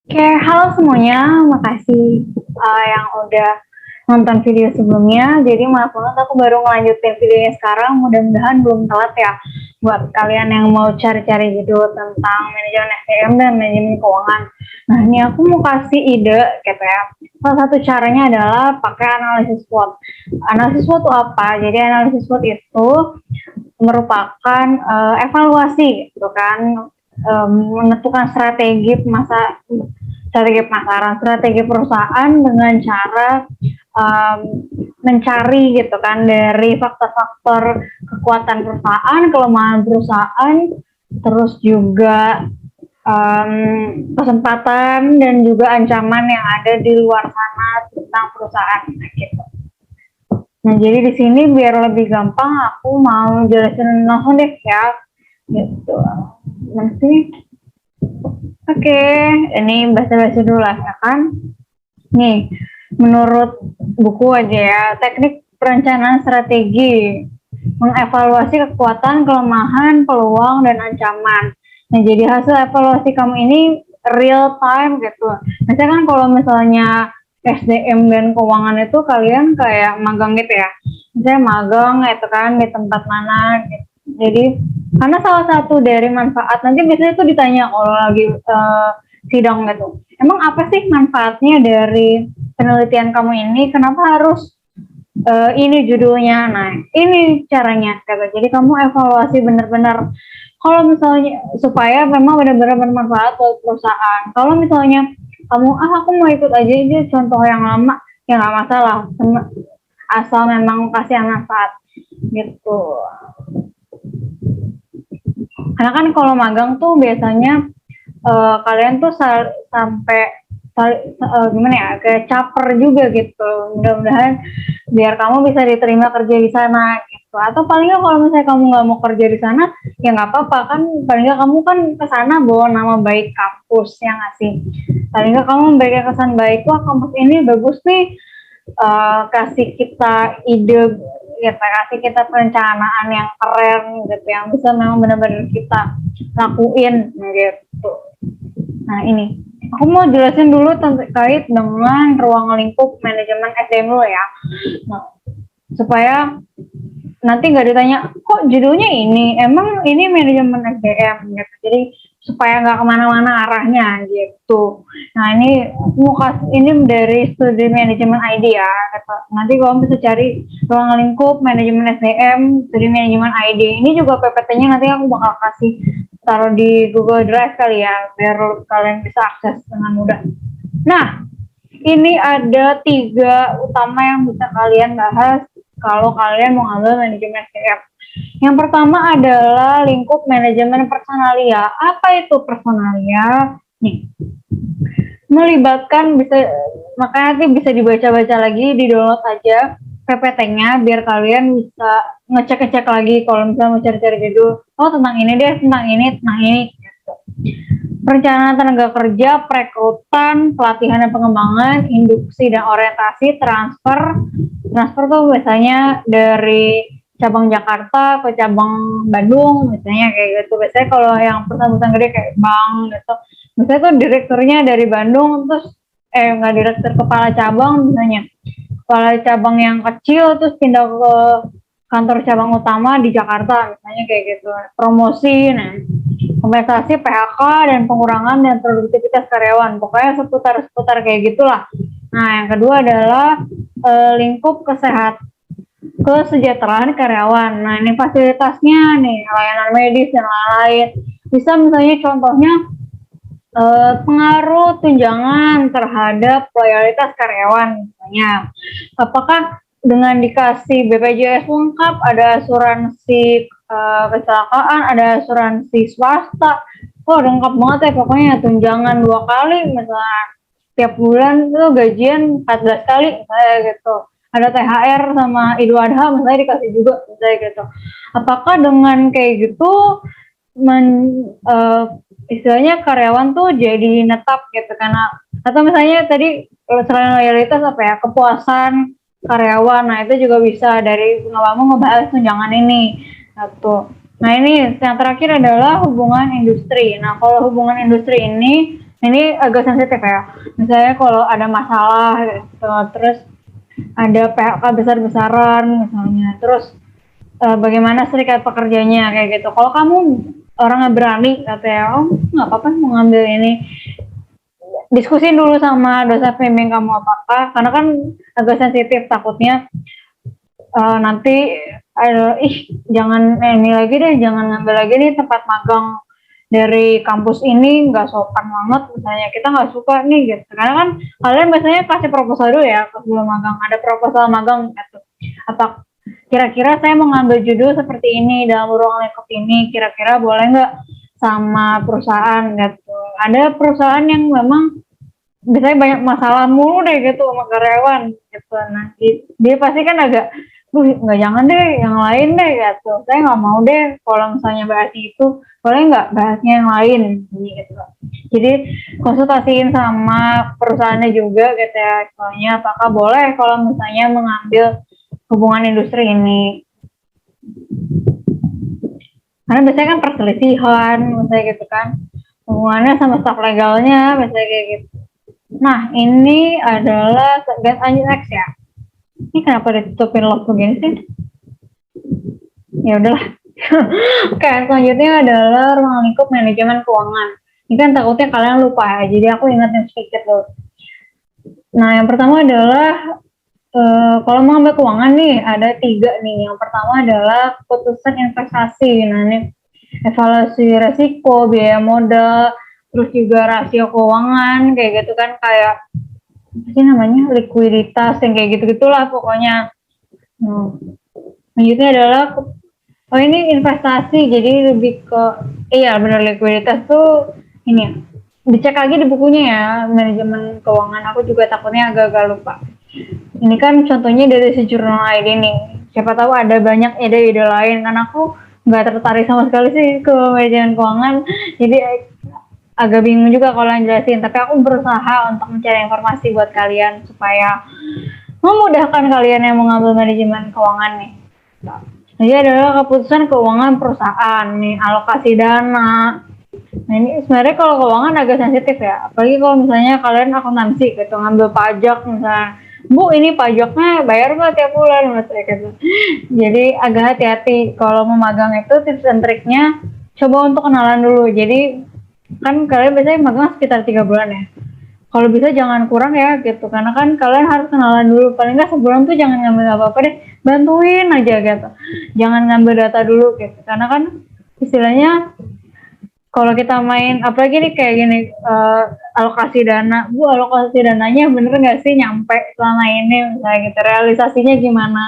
Oke, halo semuanya. Makasih yang udah nonton video sebelumnya. Jadi maaf banget aku baru ngelanjutin videonya sekarang. Mudah-mudahan belum telat ya buat kalian yang mau cari-cari video tentang manajemen SDM dan manajemen keuangan. Nah, ini aku mau kasih ide gitu ya. Salah satu caranya adalah pakai analisis SWOT. Analisis SWOT itu apa? Jadi analisis SWOT itu merupakan evaluasi gitu kan, menentukan strategi pemasaran, strategi perusahaan dengan cara um, mencari gitu kan dari faktor-faktor kekuatan perusahaan, kelemahan perusahaan, terus juga kesempatan dan juga ancaman yang ada di luar sana tentang perusahaan gitu. Nah, jadi di sini biar lebih gampang aku mau jelasin langsung deh ya. Gitu. Nanti oke, ini bahasa-bahasa dulu lah ya kan. Nih, menurut buku aja ya, teknik perencanaan strategi mengevaluasi kekuatan, kelemahan, peluang, dan ancaman. Nah, jadi hasil evaluasi kamu ini real time gitu. Misalnya kan kalau misalnya SDM dan keuangan itu kalian kayak magang gitu ya. Misalnya magang itu kan di tempat mana gitu. Jadi karena salah satu dari manfaat nanti biasanya itu ditanya kalau lagi sidang gitu. Emang apa sih manfaatnya dari penelitian kamu ini? Kenapa harus ini judulnya? Nah, ini caranya. Jadi kamu evaluasi benar-benar. Kalau misalnya supaya memang benar-benar bermanfaat buat perusahaan. Kalau misalnya kamu aku mau ikut aja ini contoh yang lama, ya nggak masalah. Asal memang kasih yang manfaat gitu. Karena kan kalau magang tuh biasanya kalian tuh sampai gimana ya, kayak caper juga gitu. Mudah-mudahan biar kamu bisa diterima kerja di sana gitu. Atau paling nggak kalau misalnya kamu nggak mau kerja di sana, ya nggak apa-apa kan. Paling nggak kamu kan ke sana bawa nama baik kampus yang ngasih. Paling nggak kamu memberikan kesan baik, wah kampus ini bagus nih, kasih kita ide, ya kasih kita perencanaan yang keren gitu, yang bisa memang benar-benar kita lakuin gitu. Nah, ini aku mau jelasin dulu terkait dengan ruang lingkup manajemen SDM dulu ya. Nah, supaya nanti nggak ditanya kok judulnya ini, emang ini manajemen SDM gitu. Jadi supaya nggak kemana-mana arahnya gitu. Nah, ini ini dari studi manajemen ID ya. Nanti kamu bisa cari ruang lingkup manajemen SDM, studi manajemen ID. Ini juga PPT-nya nanti aku bakal kasih taruh di Google Drive kali ya, biar kalian bisa akses dengan mudah. Nah, ini ada 3 utama yang bisa kalian bahas kalau kalian mau ngambil manajemen SDM. Yang pertama adalah lingkup manajemen personalia. Apa itu personalia? Nih, melibatkan makanya nanti bisa dibaca-baca lagi, di download aja PPT-nya biar kalian bisa ngecek-ngecek lagi kalau misalnya mau cari-cari judul. Oh, tentang ini deh, tentang ini, tentang ini. Perencanaan tenaga kerja, perekrutan, pelatihan dan pengembangan, induksi dan orientasi, transfer. Transfer tuh biasanya dari cabang Jakarta ke cabang Bandung, misalnya kayak gitu. Biasanya kalau yang perusahaan-perusahaan gede kayak bank gitu, misalnya tuh direkturnya dari Bandung, terus nggak direktur, kepala cabang misalnya. Kepala cabang yang kecil terus pindah ke kantor cabang utama di Jakarta, misalnya kayak gitu. Promosi, nah kompensasi PHK dan pengurangan dan produktivitas karyawan, pokoknya seputar kayak gitulah. Nah, yang kedua adalah lingkup kesejahteraan karyawan. Nah, ini fasilitasnya nih, layanan medis dan lain-lain. Bisa misalnya contohnya pengaruh tunjangan terhadap loyalitas karyawan misalnya. Apakah dengan dikasih BPJS lengkap, ada asuransi kecelakaan, ada asuransi swasta, oh lengkap banget ya pokoknya, tunjangan 2 kali misalnya, tiap bulan itu gajian 14 kali misalnya gitu, ada THR sama Idul Adha misalnya dikasih juga misalnya gitu. Apakah dengan kayak gitu istilahnya karyawan tuh jadi netap gitu, karena atau misalnya tadi selain loyalitas apa ya, kepuasan karyawan, nah itu juga bisa dari kamu ngebahas tunjangan ini satu. Nah, ini yang terakhir adalah hubungan industri. Nah, kalau hubungan industri ini Ini agak sensitif ya. Misalnya kalau ada masalah gitu, terus ada PHK besar-besaran misalnya, terus bagaimana serikat pekerjanya kayak gitu. Kalau kamu orangnya berani katanya, oh nggak apa-apa mau ngambil ini, diskusi dulu sama dosen pembimbing kamu apakah, karena kan agak sensitif, takutnya nanti jangan ini lagi deh, jangan ngambil lagi nih tempat magang dari kampus ini nggak sopan banget misalnya, kita nggak suka nih gitu, karena kan kalian biasanya kasih proposal dulu ya sebelum magang, ada proposal magang gitu, apa kira-kira saya mau ngambil judul seperti ini dalam ruang lingkup ini, kira-kira boleh nggak sama perusahaan gitu. Ada perusahaan yang memang biasanya banyak masalah mulu deh gitu sama karyawan gitu, nah dia pasti kan agak nggak, jangan deh yang lain deh gitu, saya nggak mau deh kalau misalnya bahas itu, boleh nggak bahasnya yang lain gitu. Jadi konsultasiin sama perusahaannya juga gitu ya, soalnya apakah boleh kalau misalnya mengambil hubungan industri ini, karena biasanya kan perselisihan misalnya gitu kan, hubungannya sama staf legalnya misalnya kayak gitu. Nah ini adalah get lanjut next ya. Ini kenapa ditutupin lock begini sih? Ya udahlah. Oke, selanjutnya adalah ruang lingkup manajemen keuangan. Ini kan takutnya kalian lupa ya, jadi aku ingetin sedikit loh. Nah, yang pertama adalah kalau mau ambil keuangan nih, ada 3 nih. Yang pertama adalah keputusan investasi. Nah, ini evaluasi resiko, biaya modal, terus juga rasio keuangan, kayak gitu kan, kayak apa sih namanya, likuiditas, yang kayak gitu-gitulah pokoknya. Selanjutnya adalah oh ini investasi, jadi lebih ke iya benar, likuiditas tuh ini ya, dicek lagi di bukunya ya, manajemen keuangan, aku juga takutnya agak-agak lupa. Ini kan contohnya dari si jurnal ID nih, siapa tahu ada banyak ide-ide lain, karena aku nggak tertarik sama sekali sih ke manajemen keuangan, jadi agak bingung juga kalau jelasin, tapi aku berusaha untuk mencari informasi buat kalian supaya memudahkan kalian yang mengambil manajemen keuangan nih. Jadi adalah keputusan keuangan perusahaan nih, alokasi dana. Nah ini sebenarnya kalau keuangan agak sensitif ya, apalagi kalau misalnya kalian akuntansi gitu, ngambil pajak misalnya, Bu ini pajaknya bayar nggak tiap bulan misalnya gitu. Jadi agak hati-hati kalau mau magang itu, tips dan triknya coba untuk kenalan dulu. Jadi kan kalian biasanya magang sekitar 3 bulan ya, kalau bisa jangan kurang ya gitu, karena kan kalian harus kenalan dulu, paling nggak sebulan tuh jangan ngambil apa-apa deh, bantuin aja gitu, jangan ngambil data dulu gitu, karena kan istilahnya kalau kita main apalagi nih kayak gini, alokasi dana, Bu alokasi dananya bener nggak sih nyampe selama ini misalnya gitu, realisasinya gimana,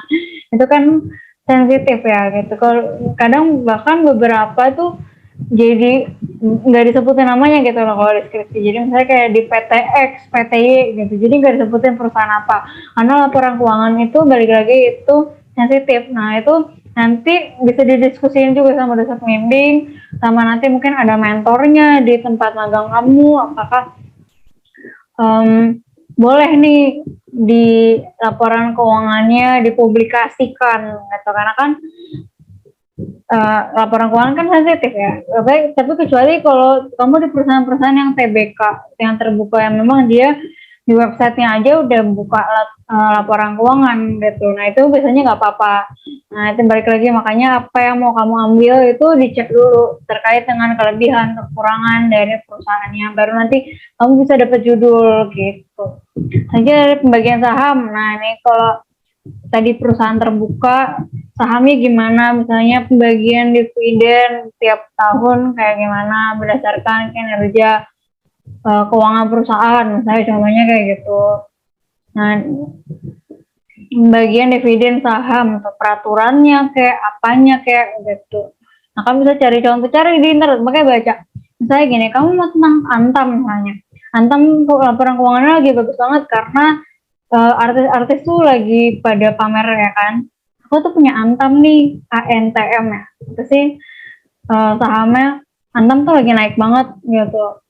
itu kan sensitif ya gitu. Kalau kadang bahkan beberapa tuh jadi nggak disebutin namanya gitu loh kalau deskripsi, jadi misalnya kayak di PTX, PTY gitu, jadi nggak disebutin perusahaan apa, karena laporan keuangan itu balik lagi itu sensitif. Nah itu nanti bisa didiskusiin juga sama dosen pembimbing, sama nanti mungkin ada mentornya di tempat magang kamu, apakah boleh nih di laporan keuangannya dipublikasikan gitu, karena kan laporan keuangan kan sensitif ya. Tapi kecuali kalau kamu di perusahaan-perusahaan yang TBK, yang terbuka, yang memang dia di websitenya aja udah buka laporan keuangan gitu. Nah itu biasanya nggak apa-apa. Nah itu balik lagi, makanya apa yang mau kamu ambil itu dicek dulu terkait dengan kelebihan kekurangan dari perusahaannya. Baru nanti kamu bisa dapat judul gitu. Aja dari pembagian saham. Nah ini kalau tadi perusahaan terbuka, sahamnya gimana, misalnya pembagian dividen tiap tahun kayak gimana berdasarkan kinerja keuangan perusahaan, misalnya contohnya kayak gitu. Nah, pembagian dividen saham, peraturannya kayak apanya kayak gitu. Nah, kamu bisa cari contoh, cari di internet, makanya baca. Misalnya gini, kamu mau tentang Antam misalnya. Antam laporan keuangannya lagi bagus banget karena artis-artis tuh lagi pada pamer ya kan. Aku tuh punya Antam nih, ANTM ya. Itu sih sahamnya Antam tuh lagi naik banget gitu.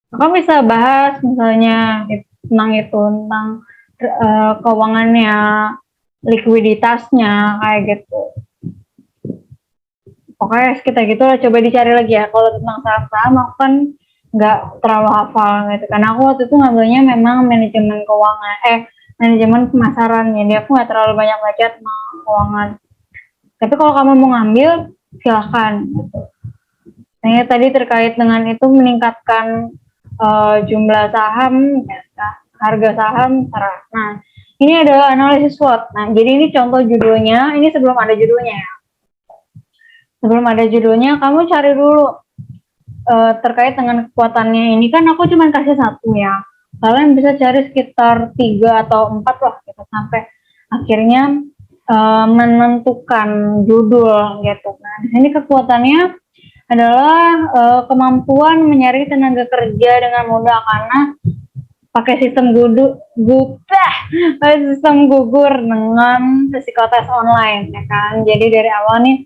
Kamu bisa bahas misalnya tentang itu, tentang keuangannya, likuiditasnya kayak gitu. Pokoknya sekitar gitu lah, coba dicari lagi ya. Kalau tentang saham-saham aku kan nggak terlalu hafal gitu. Karena aku waktu itu ngambilnya memang manajemen keuangan, manajemen pemasaran, jadi aku nggak terlalu banyak baca tentang keuangan. Tapi kalau kamu mau ngambil, silahkan gitu. Nah, tadi terkait dengan itu meningkatkan jumlah saham, ya, harga saham, terah. Nah, ini adalah analisis SWOT. Nah, jadi ini contoh judulnya, ini sebelum ada judulnya ya. Sebelum ada judulnya, kamu cari dulu terkait dengan kekuatannya ini. Kan aku cuma kasih satu ya. Kalian bisa cari sekitar 3 atau 4 lah, gitu, sampai akhirnya menentukan judul gitu. Nah, di sini kekuatannya adalah kemampuan menyaring tenaga kerja dengan mudah karena pakai sistem sistem gugur dengan psikotes online ya kan. Jadi dari awal nih,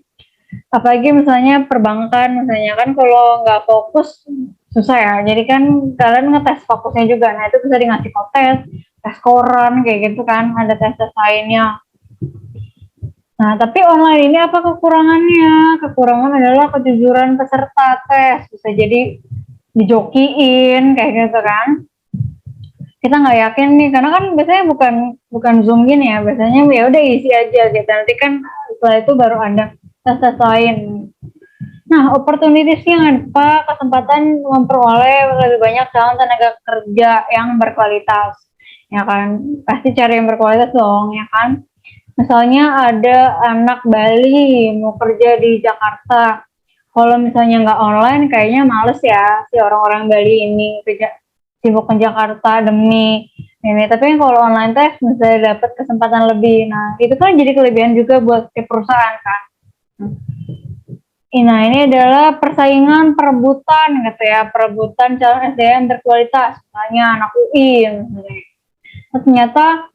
apalagi misalnya perbankan, misalnya kan kalau nggak fokus susah ya. Jadi kan kalian ngetes fokusnya juga. Nah itu bisa di psikotes, tes koran kayak gitu kan. Ada tes-tes lainnya. Nah, tapi online ini apa kekurangannya? Kekurangan adalah kejujuran peserta tes. Bisa jadi dijokiin kayak gitu kan. Kita nggak yakin nih, karena kan biasanya bukan Zoom gini ya. Biasanya ya udah isi aja gitu. Nanti kan setelah itu baru ada tes-tes lain. Nah, opportunities-nya apa? Kesempatan memperoleh lebih banyak calon tenaga kerja yang berkualitas. Ya kan? Pasti cari yang berkualitas dong, ya kan? Misalnya ada anak Bali mau kerja di Jakarta. Kalau misalnya nggak online, kayaknya males ya si orang-orang Bali ini kerja sibuk ke Jakarta demi ini. Tapi kalau online test bisa dapat kesempatan lebih. Nah, itu kan jadi kelebihan juga buat si perusahaan kan. Nah, ini adalah persaingan perebutan gitu ya, perebutan calon SDM berkualitas, misalnya anak UI. Ternyata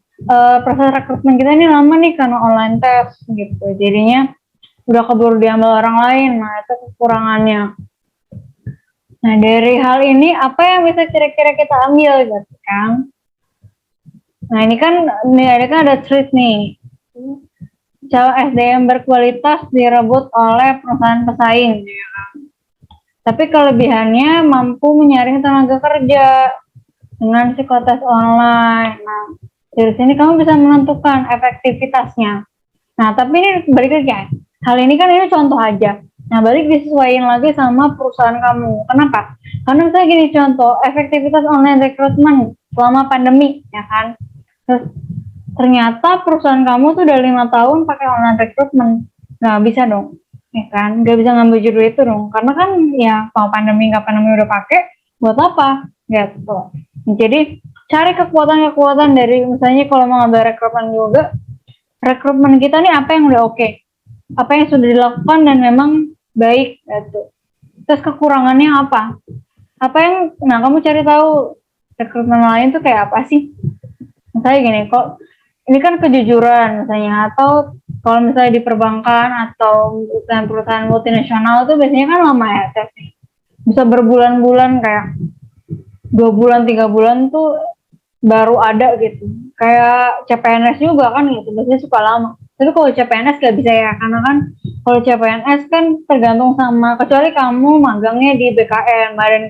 proses rekrutmen kita ini lama nih karena online test gitu, jadinya udah keburu diambil orang lain. Nah itu kekurangannya. Nah dari hal ini apa yang bisa kira-kira kita ambil gitu kan. Nah ini kan ada tweet nih, calon SDM berkualitas direbut oleh perusahaan pesaing ya kan? Tapi kelebihannya mampu menyaring tenaga kerja dengan psikotes online. Nah dari sini kamu bisa menentukan efektivitasnya. Nah, tapi ini balik lagi ya. Hal ini kan ini contoh aja. Nah, balik disesuaikan lagi sama perusahaan kamu. Kenapa? Karena misalnya gini contoh, efektivitas online rekrutmen selama pandemi, ya kan? Terus ternyata perusahaan kamu tuh udah 5 tahun pakai online rekrutmen. Nggak bisa dong, ya kan? Nggak bisa ngambil judul itu dong. Karena kan ya kalau pandemi nggak pandemi udah pakai, buat apa? Gitu. Jadi cari kekuatan-kekuatan dari misalnya kalau mau ngambil rekrutmen juga, rekrutmen kita nih apa yang udah oke, apa yang sudah dilakukan dan memang baik gitu. Terus kekurangannya apa yang, nah kamu cari tahu rekrutmen lain tuh kayak apa sih. Misalnya gini, kok ini kan kejujuran misalnya, atau kalau misalnya di perbankan atau perusahaan multinasional tuh biasanya kan lama ya tesnya, bisa berbulan-bulan, kayak 2 bulan 3 bulan tuh baru ada gitu. Kayak CPNS juga kan gitu, biasanya suka lama. Tapi kalau CPNS gak bisa ya, karena kan kalau CPNS kan tergantung sama, kecuali kamu magangnya di BKN, Badan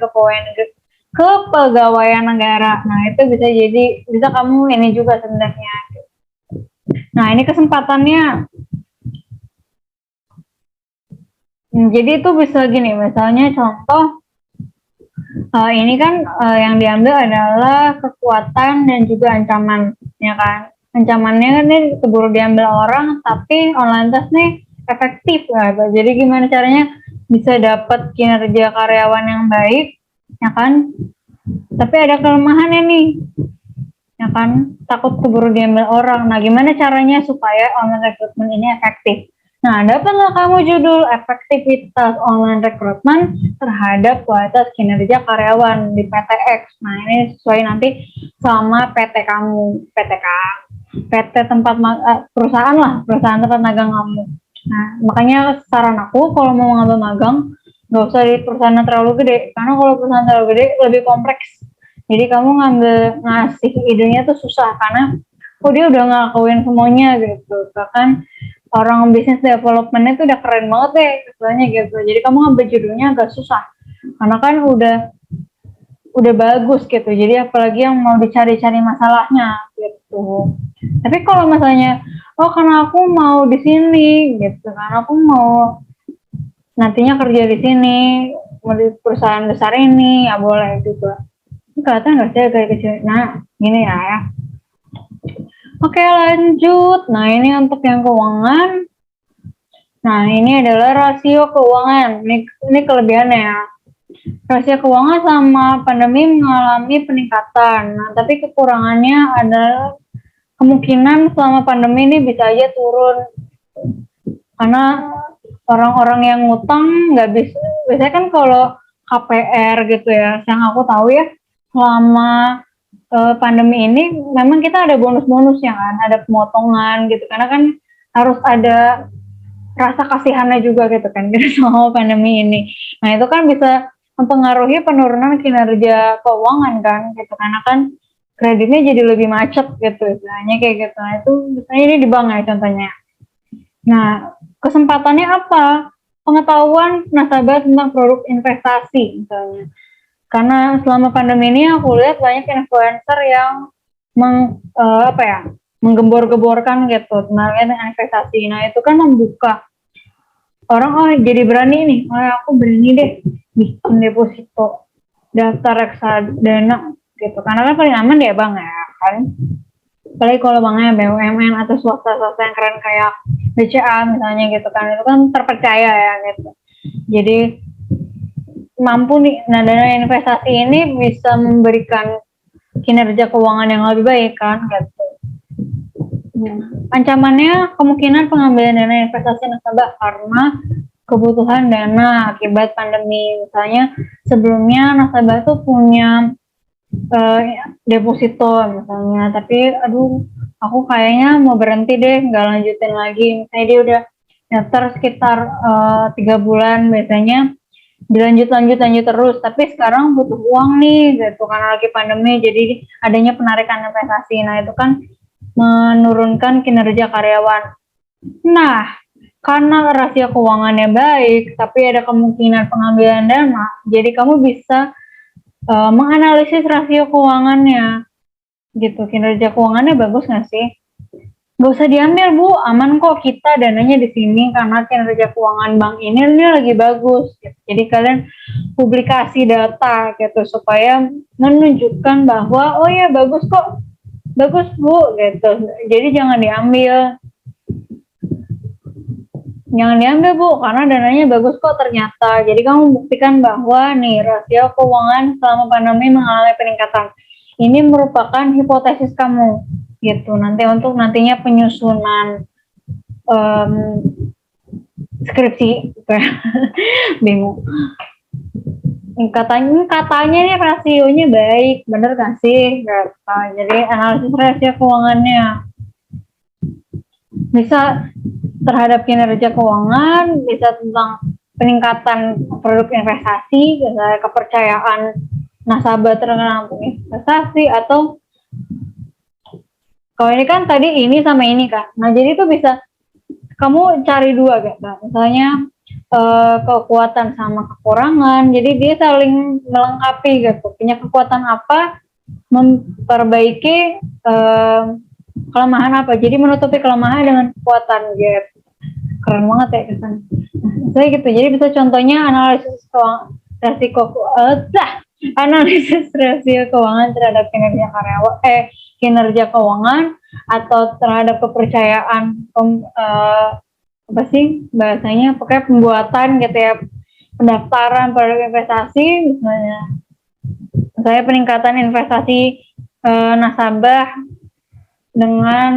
Kepegawaian Negara. Nah itu bisa kamu ini juga sebenarnya. Nah ini kesempatannya. Jadi itu bisa gini, misalnya contoh, ini kan yang diambil adalah kekuatan dan juga ancaman, ya kan? Ancamannya kan ini keburu diambil orang, tapi online test nih efektif gitu. Jadi gimana caranya bisa dapat kinerja karyawan yang baik, ya kan? Tapi ada kelemahannya nih, ya kan? Takut keburu diambil orang. Nah, gimana caranya supaya online recruitment ini efektif? Nah, dapatlah kamu judul efektivitas online rekrutmen terhadap kualitas kinerja karyawan di PTX. Nah, ini sesuai nanti sama PT kamu, PT tempat perusahaan lah, perusahaan tempat magang kamu. Nah, makanya saran aku kalau mau ngambil magang, nggak usah di perusahaan yang terlalu gede, karena kalau perusahaan terlalu gede lebih kompleks. Jadi kamu ngasih idenya tuh susah, karena dia udah ngelakuin semuanya gitu. Bahkan orang bisnis development itu udah keren banget deh istilahnya gitu. Jadi kamu ngambil judulnya agak susah karena kan udah udah bagus gitu. Jadi apalagi yang mau dicari-cari masalahnya gitu. Tapi kalau misalnya, oh karena aku mau di sini gitu, karena aku mau nantinya kerja di sini, mau di perusahaan besar ini, ya boleh juga. Kelihatan nggak sih kayak kecil. Nah, gini ya. Oke lanjut. Nah ini untuk yang keuangan. Nah ini adalah rasio keuangan. Ini kelebihannya ya. Rasio keuangan sama pandemi mengalami peningkatan. Nah, tapi kekurangannya adalah kemungkinan selama pandemi ini bisa aja turun karena orang-orang yang ngutang nggak bisa. Biasanya kan kalau KPR gitu ya, yang aku tahu ya, selama pandemi ini memang kita ada bonus-bonusnya kan, ada pemotongan gitu, karena kan harus ada rasa kasihannya juga gitu kan gitu selama pandemi ini. Nah itu kan bisa mempengaruhi penurunan kinerja keuangan kan gitu, karena kan kreditnya jadi lebih macet gitu, istilahnya kayak gitu. Nah itu misalnya ini di bank ya contohnya. Nah kesempatannya apa? Pengetahuan nasabah tentang produk investasi misalnya. Karena selama pandemi ini aku lihat banyak influencer yang apa ya, menggembor-geborkan gitu tentang investasi. Nah itu kan membuka orang, oh jadi berani nih, oh aku berani deh bikin deposito daftar reksadana gitu, karena kan paling aman ya bang ya kan. Apalagi kalau banknya BUMN atau swasta-swasta yang keren kayak BCA misalnya gitu kan, itu kan terpercaya ya gitu. Jadi mampu nih, nah dana investasi ini bisa memberikan kinerja keuangan yang lebih baik kan gitu. Ancamannya kemungkinan pengambilan dana investasi nasabah karena kebutuhan dana akibat pandemi. Misalnya sebelumnya nasabah tuh punya deposito misalnya, tapi aduh aku kayaknya mau berhenti deh, nggak lanjutin lagi. Misalnya dia udah daftar sekitar 3 bulan, biasanya lanjut terus, tapi sekarang butuh uang nih gitu karena lagi pandemi, jadi adanya penarikan investasi. Nah itu kan menurunkan kinerja karyawan. Nah karena rasio keuangannya baik tapi ada kemungkinan pengambilan dana, jadi kamu bisa menganalisis rasio keuangannya gitu, kinerja keuangannya bagus nggak sih, nggak usah diambil bu, aman kok kita dananya di sini karena kinerja keuangan bank ini lagi bagus gitu. Jadi kalian publikasi data gitu supaya menunjukkan bahwa oh ya bagus kok, bagus bu gitu. Jadi jangan diambil bu karena dananya bagus kok ternyata. Jadi kamu buktikan bahwa nih rasio keuangan selama pandemi mengalami peningkatan. Ini merupakan hipotesis kamu gitu, nanti untuk nantinya penyusunan skripsi bingung. Katanya nih rasionya baik, bener gak sih? Jadi analisis rasio keuangannya bisa terhadap kinerja keuangan, bisa tentang peningkatan produk investasi, bisa kepercayaan nasabah terhadap investasi, atau kalau ini kan tadi ini sama ini kan. Nah jadi itu bisa kamu cari dua gitu. Misalnya kekuatan sama kekurangan. Jadi dia saling melengkapi gitu. Punya kekuatan apa, memperbaiki kelemahan apa. Jadi menutupi kelemahan dengan kekuatan gitu. Keren banget ya kesan. Nah, gitu. Jadi bisa contohnya analisis analisis rasio keuangan terhadap kinerja keuangan, atau terhadap kepercayaan apa sih bahasanya, pokoknya pembuatan gitu ya, pendaftaran produk investasi misalnya, saya peningkatan investasi nasabah dengan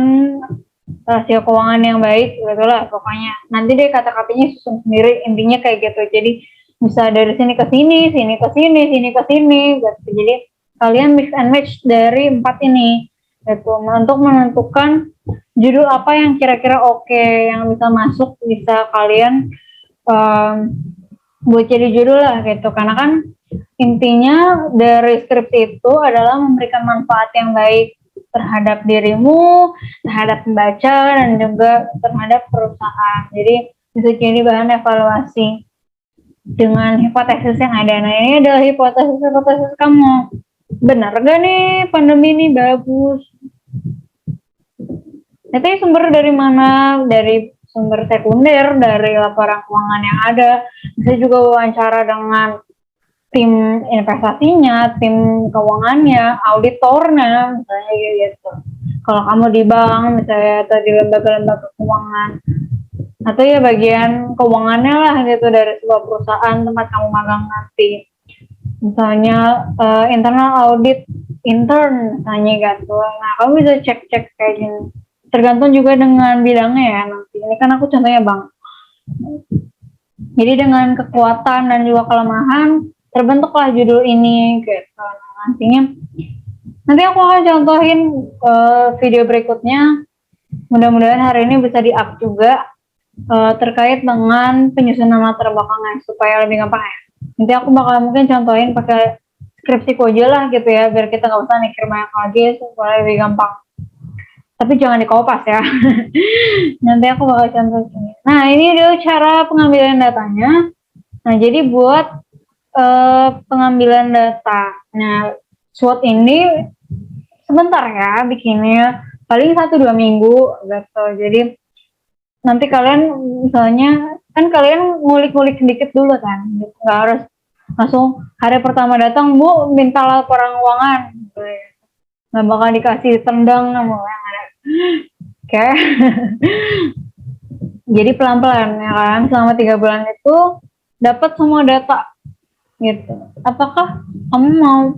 rasio keuangan yang baik gitu lah pokoknya. Nanti deh kata-katanya susun sendiri, intinya kayak gitu. Jadi bisa dari sini ke sini, sini ke sini, sini ke sini gitu. Jadi kalian mix and match dari 4 ini gitu untuk menentukan judul apa yang kira-kira oke, yang bisa masuk, bisa kalian buat jadi judul lah gitu. Karena kan intinya dari skripsi itu adalah memberikan manfaat yang baik terhadap dirimu, terhadap pembaca, dan juga terhadap perusahaan. Jadi bisa jadi bahan evaluasi. dengan hipotesis yang ada. Nah, ini adalah hipotesis kamu. Benar gak nih pandemi ini bagus? Itu sumber dari mana? Dari sumber sekunder, dari laporan keuangan yang ada. Bisa juga wawancara dengan tim investasinya, tim keuangannya, auditornya, misalnya gitu. Kalau kamu di bank, misalnya, atau di lembaga-lembaga keuangan, atau ya bagian keuangannya lah gitu dari sebuah perusahaan tempat kamu magang nanti. Misalnya internal audit intern, misalnya gitu. Nah, kamu bisa cek-cek kayak gini. Tergantung juga dengan bidangnya ya nanti. Ini kan aku contohnya bank. Jadi dengan kekuatan dan juga kelemahan terbentuklah judul ini gitu. Nah, nanti aku akan contohin video berikutnya. Mudah-mudahan hari ini bisa di-up juga terkait dengan penyusunan latar belakangnya supaya lebih gampang ya. Nanti aku bakal mungkin contohin pakai skripsiku aja lah gitu ya, biar kita nggak usah mikir banyak lagi supaya lebih gampang. Tapi jangan di kopas ya. Nanti aku bakal contoh sini. Nah, ini adalah cara pengambilan datanya. Nah, jadi buat pengambilan data. Nah, SWOT ini sebentar ya bikinnya, paling 1-2 minggu gitu. Jadi nanti kalian misalnya kan kalian ngulik-ngulik sedikit dulu kan, nggak harus langsung hari pertama datang Bu minta laporan keuangan, nggak bakal dikasih tendang sama yang ada. Oke. Jadi pelan-pelan ya kan, selama 3 bulan itu dapat semua data gitu. Apakah kamu mau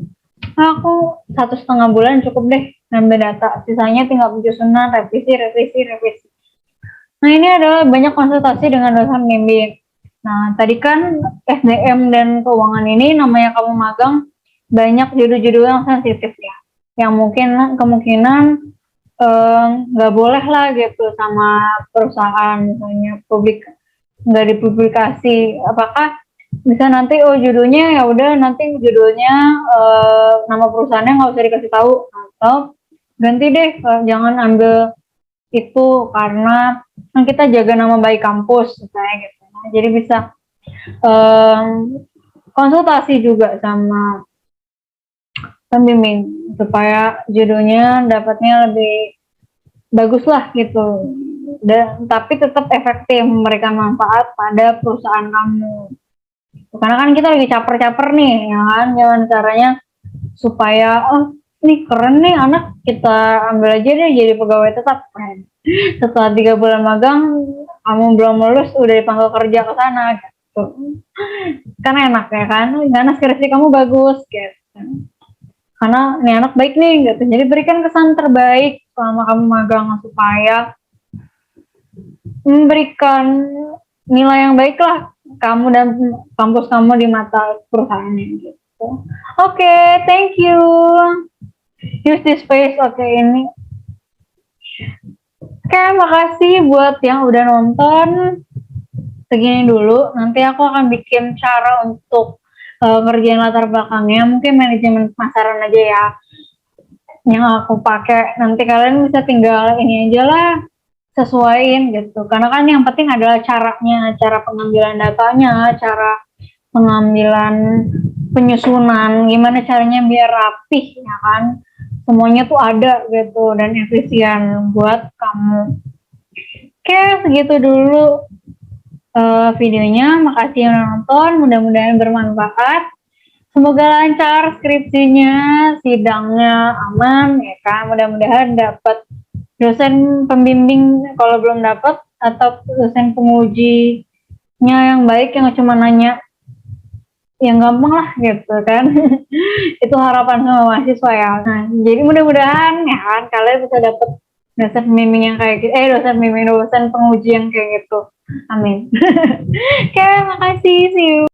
aku 1,5 bulan cukup deh nambah data, sisanya tinggal penyusunan, revisi. Nah, ini adalah banyak konsultasi dengan dosen pembimbing. Nah, tadi kan SDM dan keuangan ini namanya kamu magang, banyak judul-judul yang sensitif ya, yang mungkin kemungkinan nggak boleh lah gitu sama perusahaan, misalnya nggak dipublikasi. Apakah bisa nanti judulnya ya udah nanti judulnya nama perusahaannya nggak usah dikasih tahu, atau ganti deh jangan ambil itu karena kan kita jaga nama baik kampus misalnya gitu. Nah, jadi bisa konsultasi juga sama pembimbing supaya judulnya dapatnya lebih bagus lah gitu, dan tapi tetap efektif memberikan manfaat pada perusahaan kamu. Karena kan kita lagi caper-caper nih ya kan, jangan caranya supaya nih keren nih anak, kita ambil aja deh jadi pegawai tetap. Setelah 3 bulan magang kamu belum lulus udah dipanggil kerja ke sana gitu. Kan enak ya kan, karena skripsi kamu bagus gitu, karena nih anak baik nih gitu. Jadi berikan kesan terbaik selama kamu magang supaya memberikan nilai yang baik lah kamu dan kampus kamu di mata perusahaannya gitu. Oke, thank you. Use this space. Oke, ini. Oke, makasih buat yang udah nonton. Segini dulu. Nanti aku akan bikin cara untuk ngerjain latar belakangnya. Mungkin manajemen pemasaran aja ya yang aku pakai. Nanti kalian bisa tinggal ini aja lah, sesuaiin gitu. Karena kan yang penting adalah caranya, cara pengambilan datanya, cara pengambilan penyusunan, gimana caranya biar rapih ya kan. Semuanya tuh ada gitu dan efisien buat kamu. Oke, segitu dulu videonya. Makasih yang nonton, mudah-mudahan bermanfaat. Semoga lancar skripsinya, sidangnya aman ya kan. Mudah-mudahan dapat dosen pembimbing kalau belum dapat, atau dosen pengujinya yang baik yang cuma nanya yang gampang lah gitu kan. Itu harapan sama mahasiswa ya. Nah, jadi mudah-mudahan ya kan kalian bisa dapat dosen pembimbing yang kayak gitu, dosen penguji yang kayak gitu. Amin. Oke, makasih, see you.